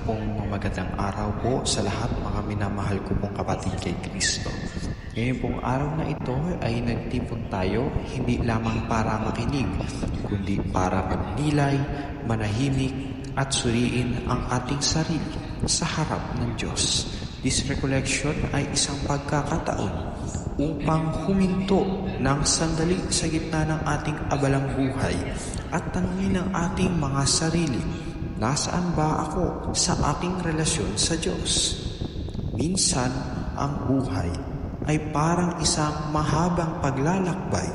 pong magandang araw po sa lahat mga minamahal ko pong kapatid kay Kristo. Ngayon pong araw na ito ay nagtipon tayo hindi lamang para makinig, kundi para magnilay, manahimik at suriin ang ating sarili sa harap ng Diyos. This recollection ay isang pagkakataon upang huminto ng sandali sa gitna ng ating abalang buhay at tanungin ang ating mga sarili. Nasaan ba ako sa aking relasyon sa Diyos? Minsan, ang buhay ay parang isang mahabang paglalakbay.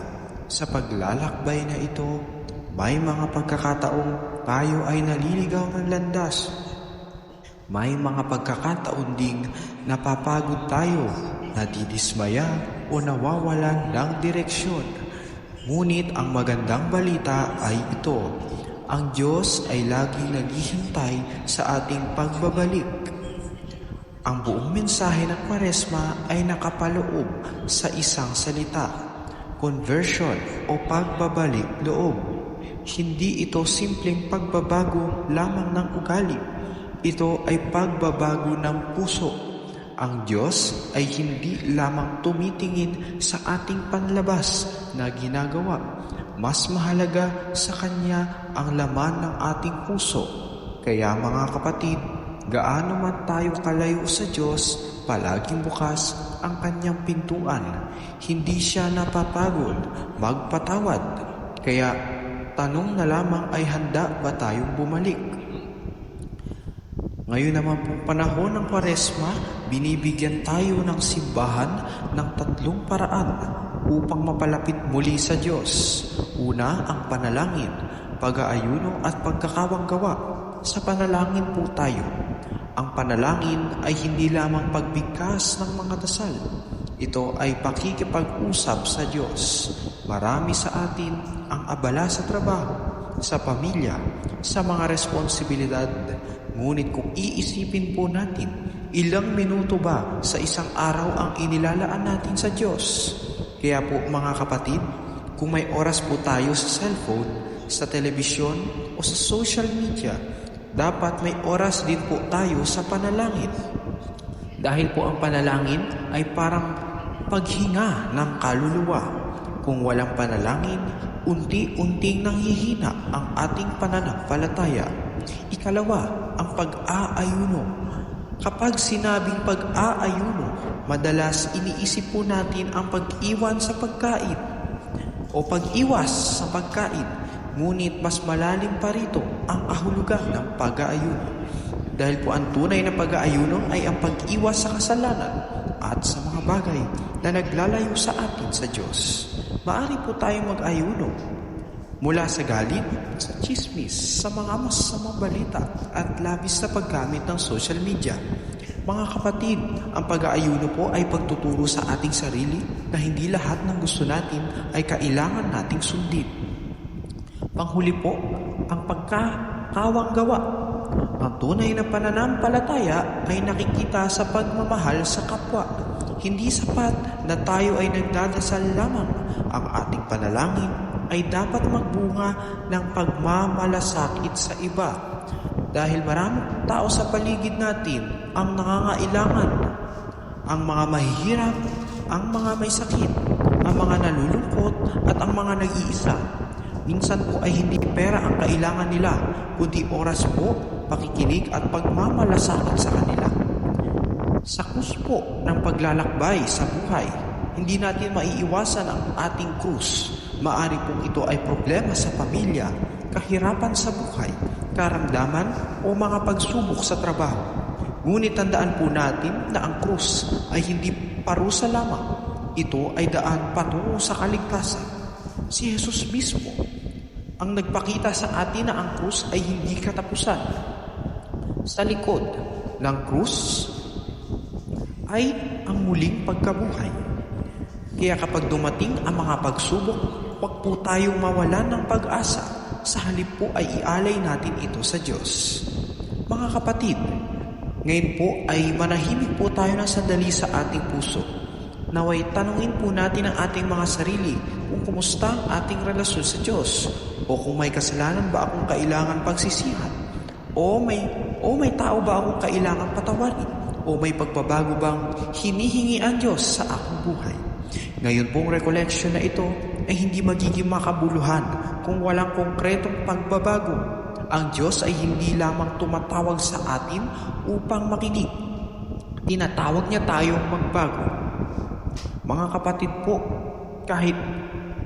Sa paglalakbay na ito, may mga pagkakataong tayo ay naliligaw ng landas. May mga pagkakataon ding napapagod tayo, nadidismaya o nawawalan ng direksyon. Ngunit ang magandang balita ay ito. Ang Diyos ay laging naghihintay sa ating pagbabalik. Ang buong mensahe ng Kwaresma ay nakapaloob sa isang salita, conversion o pagbabalik loob. Hindi ito simpleng pagbabago lamang ng ugali. Ito ay pagbabago ng puso. Ang Diyos ay hindi lamang tumitingin sa ating panlabas na ginagawa. Mas mahalaga sa Kanya ang laman ng ating puso. Kaya mga kapatid, gaano man tayo kalayo sa Diyos, palaging bukas ang Kanyang pintuan. Hindi siya napapagod magpatawad. Kaya tanong na lamang ay handa ba tayong bumalik? Ngayon naman pong panahon ng Kwaresma, binibigyan tayo ng simbahan ng tatlong paraan upang mapalapit muli sa Diyos. Una, ang panalangin, pag-aayuno at pagkakawanggawa. Sa panalangin po tayo. Ang panalangin ay hindi lamang pagbigkas ng mga dasal. Ito ay pakikipag-usap sa Diyos. Marami sa atin ang abala sa trabaho, sa pamilya, sa mga responsibilidad. Ngunit kung iisipin po natin, ilang minuto ba sa isang araw ang inilalaan natin sa Diyos? Kaya po mga kapatid, kung may oras po tayo sa cellphone, sa telebisyon o sa social media, dapat may oras din po tayo sa panalangin. Dahil po ang panalangin ay parang paghinga ng kaluluwa. Kung walang panalangin, unti-unting nanghihina ang ating pananampalataya. Ikalawa, ang pag-aayuno. Kapag sinabing pag-aayuno, madalas iniisip po natin ang pag-iwan sa pagkain o pag-iwas sa pagkain. Ngunit mas malalim pa rito ang ahulugan ng pag-aayuno. Dahil po ang tunay na pag-aayuno ay ang pag-iwas sa kasalanan at sa mga bagay na naglalayo sa atin sa Diyos. Maaari po tayong mag-ayuno mula sa galit, sa chismis, sa mga masasamang balita at labis na paggamit ng social media. Mga kapatid, ang pag-aayuno po ay pagtuturo sa ating sarili na hindi lahat ng gusto natin ay kailangan nating sundin. Panghuli po, ang pagkakawanggawa. Ang tunay na pananampalataya ay nakikita sa pagmamahal sa kapwa. Hindi sapat na tayo ay nagdadasal lamang. Ang ating panalangin ay dapat magbunga ng pagmamalasakit sa iba. Dahil maraming tao sa paligid natin ang nangangailangan, ang mga mahihirap, ang mga may sakit, ang mga nalulungkot at ang mga nag-iisa. Minsan po ay hindi pera ang kailangan nila, kundi oras po, pakikinig at pagmamalasakit sa kanila. Sa krus po ng paglalakbay sa buhay, hindi natin maiiwasan ang ating krus. Maari pong ito ay problema sa pamilya, kahirapan sa buhay, karamdaman o mga pagsubok sa trabaho. Ngunit tandaan po natin na ang krus ay hindi parusa lamang. Ito ay daan patungo sa kaligtasan. Si Jesus mismo ang nagpakita sa atin na ang krus ay hindi katapusan. Sa likod ng krus ay ang muling pagkabuhay. Kaya kapag dumating ang mga pagsubok, huwag po tayong mawalan ng pag-asa. Sa halip po ay ialay natin ito sa Diyos. Mga kapatid, ngayon po ay manahimik po tayo ng sandali sa ating puso. Naway tanungin po natin ang ating mga sarili kung kumusta ang ating relasyon sa Diyos o kung may kasalanan ba akong kailangan pagsisihan o may O may tao ba akong kailangang patawarin? O may pagbabago bang hinihingi ang Diyos sa aking buhay? Ngayon pong recollection na ito ay hindi magiging makabuluhan kung walang konkretong pagbabago. Ang Diyos ay hindi lamang tumatawag sa atin upang makinig. Tinatawag niya tayong magbago. Mga kapatid po, kahit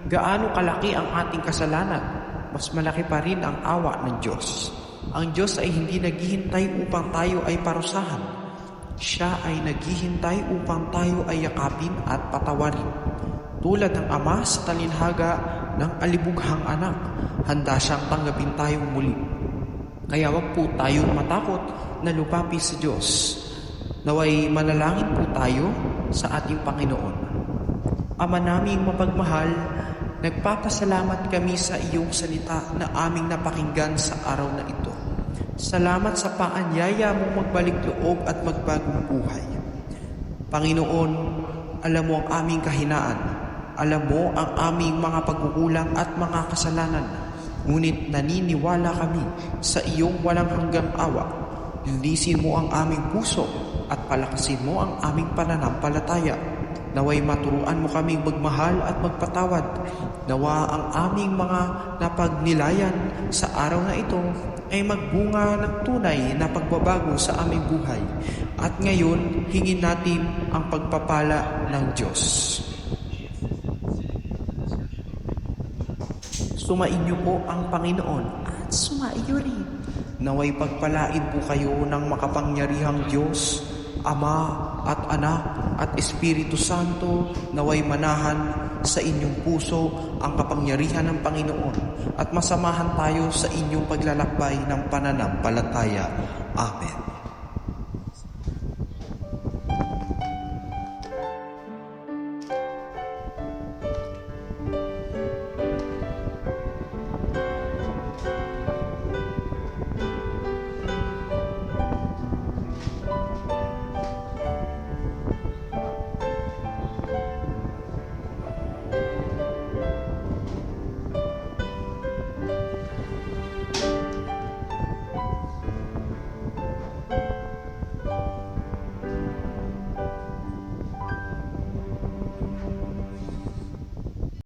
gaano kalaki ang ating kasalanan, mas malaki pa rin ang awa ng Diyos. Ang Diyos ay hindi naghihintay upang tayo ay parusahan. Siya ay naghihintay upang tayo ay yakapin at patawarin. Tulad ng Ama sa talinhaga ng alibughang anak, handa siyang tanggapin tayong muli. Kaya wag po tayong matakot na lumapit sa Diyos. Naway manalangin po tayo sa ating Panginoon. Ama naming mapagmahal, nagpapasalamat kami sa iyong salita na aming napakinggan sa araw na ito. Salamat sa paanyaya mong magbalik loob at magbagong buhay. Panginoon, alam mo ang aming kahinaan. Alam mo ang aming mga pagkukulang at mga kasalanan. Ngunit naniniwala kami sa iyong walang hanggang awa. Linisin mo ang aming puso at palakasin mo ang aming pananampalataya. Naway maturuan mo kaming magmahal at magpatawad. Nawa ang aming mga napagnilayan sa araw na ito ay magbunga ng tunay na pagbabago sa aming buhay. At ngayon, hingin natin ang pagpapala ng Diyos. Sumainyo po ang Panginoon at sumaiyo rin. Naway pagpalain po kayo ng makapangyarihang Diyos, Ama at Anak at Espiritu Santo, naway manahan sa inyong puso ang kapangyarihan ng Panginoon at masamahan tayo sa inyong paglalakbay ng pananampalataya. Amen.